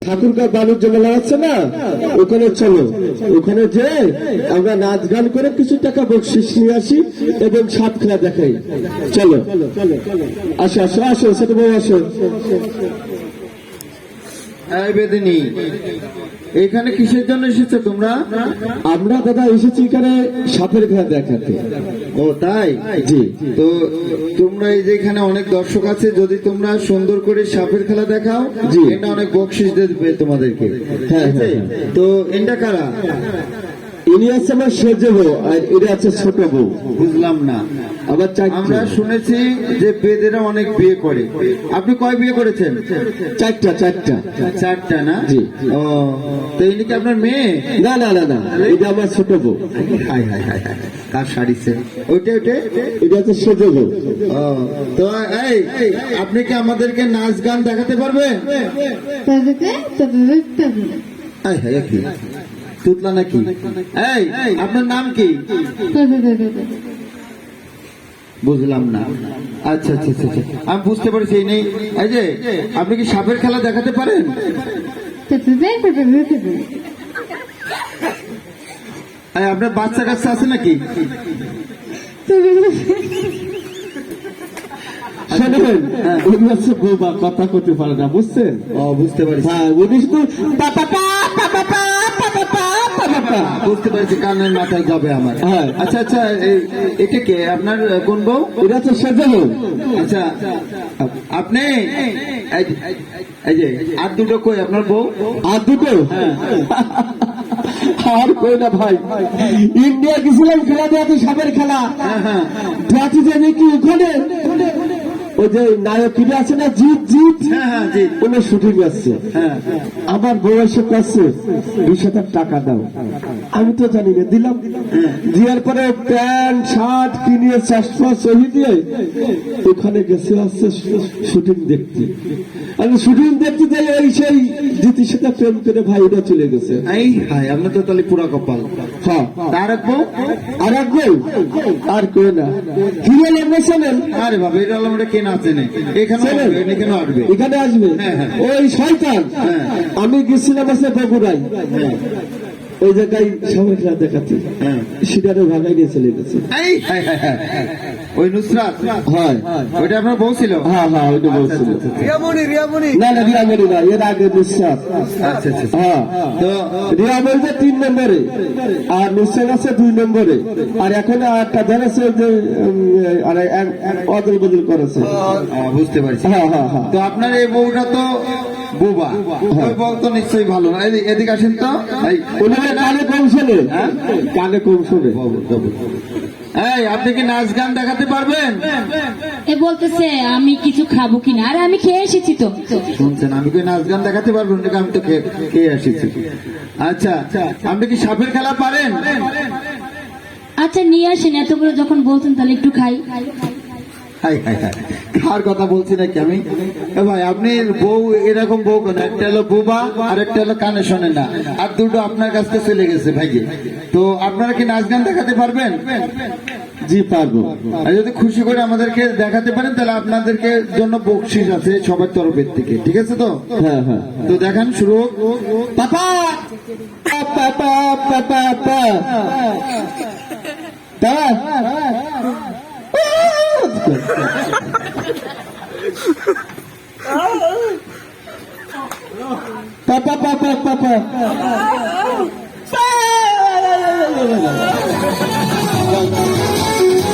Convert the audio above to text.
ঠাকুরগাঁও বাণিজ্য মেলা আছে না, ওখানে চলো, ওখানে যে আমরা নাচ গান করে কিছু টাকা বকশিস নিয়ে আসি এবং সাপ খেলা দেখাই। চলো আসো আসো আসো, ছোট বউ আসো। বেদিনী, এখানে কিসের জন্য এসেছো তোমরা? আমরা দাদা এসেছি এখানে সাপের খেলা দেখাতে। ও তাই? জি। তো তোমরা এই যে এখানে অনেক দর্শক আছে, যদি তোমরা সুন্দর করে সাপের খেলা দেখাও, জি, এটা অনেক বকশিস দেবে তোমাদেরকে। হ্যাঁ, তো এটা কারা? ইনি আছে আমার সেজে বউ, আর এরা আছে ছোট বউ। বুঝলাম না। আবার আমরা শুনেছি যে বেদেরা অনেক বিয়ে করে। আপনি কয় বিয়ে করেছেন? চারটা। চারটা না? জি। ও, তো ইনি কি আপনার মেয়ে? না না না না, এটা আমার ছোট বউ। হাই হাই হাই হাই, কার শাড়িছে ওইটা? এটা হচ্ছে সেজে বউ। ও, তো এই আপনি কি আমাদেরকে নাচ গান দেখাতে পারবেন? হাই হাই, কি তুতলা নাকি? এই আপনার নাম কি? বুঝলাম না। আচ্ছা আচ্ছা আচ্ছা, আমি বুঝতে পারছি। এই নেই, এই যে আপনি কি সাপের খেলা দেখাতে পারেন? আপনার বাচ্চা কাচ্চা আছে নাকি? শোনেন, উনি হচ্ছে বৌমা, কথা করতে পারে না, বুঝছেন? ও, বুঝতে পারছি। হ্যাঁ, উনি শুধু বুঝতে পারছি, কানের মাথায় যাবে আমার। হ্যাঁ। আচ্ছা আচ্ছা, এটা কে আপনার কোন বউ? এটা হচ্ছে সেজে বউ। আচ্ছা, আপনি এই যে আর দুটো কই আপনার বউ? আর দুটো? আর কই না ভাই, ইন্ডিয়া গেছিলাম খেলা দেখাতে, সাপের খেলা দেখি যে নাকি ওখানে ওই যে নায়কিরা আছে না, জিৎ, ওনার শুটিং আসছে। আমার বউ এসে কাছে 20,000 টাকা দাও। আমি তো জানি না, দিলাম। দেওয়ার পরে প্যান্ট শার্ট কিনে চশমা সহি দিয়ে ওখানে গেছে আসছে শুটিং দেখতে। আমি শুটিং দেখতে যাই, ওই সেই জিতির সাথে প্রেম করে ভাই ওটা চলে গেছে। এই হাই, আপনার তো তাহলে পুরা কপাল। হ্যাঁ, তার এক বউ? আর এক বউ? আর কেউ না। হিরো লাগবে শোনেন। আরে বাবা, এটা হলো আমরা কে না চেনে? এখানে কেন আসবে? এখানে আসবে ওই শয়তান। আমি গেছিলাম আছে বগুড়ায়, ওই জায়গায় সামনে খেলা দেখাতে, সেটারে ভাগাই নিয়ে চলে গেছে। ওই নুসরাত? হয়, ওইটা আপনার বউ ছিল? হ্যাঁ হ্যাঁ, ওইটা বউ ছিল। রিয়ামণি? না না, রিয়ামণি না, এর আগে নুসরাত। আচ্ছা আচ্ছা, হ্যাঁ, তো রিয়ামণি 3 নম্বরে, আর নুসরাত আছে 2 নম্বরে, আর এখন একটা ধর আছে যে অদল বদল করেছে। বুঝতে পারছি। হ্যাঁ হ্যাঁ হ্যাঁ। তো আপনার এই বউটা তো বুবা, ওই বউ তো নিশ্চয়ই ভালো না। এদিকে আসেন তো। কানে কম শোনে, কানে কম শোনে। এই, আপনি কি নাচ গান দেখাতে পারবেন? এ বলতেছে আমি কিছু খাবো কিনা, আরে আমি খেয়ে এসেছি তো। শুনছেন, আমি কি নাচ গান দেখাতে পারবেন? আমি তো খেয়ে এসেছি। আচ্ছা, আপনি কি সাপের খেলা পারেন? আচ্ছা নিয়ে আসেন, এতগুলো যখন বলছেন তাহলে একটু খাই। হাই হাই হাই, কার কথা বলছি নাকি আমি? ভাই, আপনি বউ এরকম বউ কেন? একটা হলো বুবা, আর একটা হলো কানে শোনে না, আর দুটো আপনার কাছ থেকে চলে গেছে ভাইকে। তো আপনারা কি নাচ গান দেখাতে পারবেন? জি পারবো। আর যদি খুশি করে আমাদেরকে দেখাতে পারেন, তাহলে আপনাদেরকে জন্য বকশিস আছে সবার তরফের থেকে, ঠিক আছে তো? হ্যাঁ হ্যাঁ। তো দেখান, শুরু। পাপা পাপা পাপা পাপা পাপা পাপা পাপা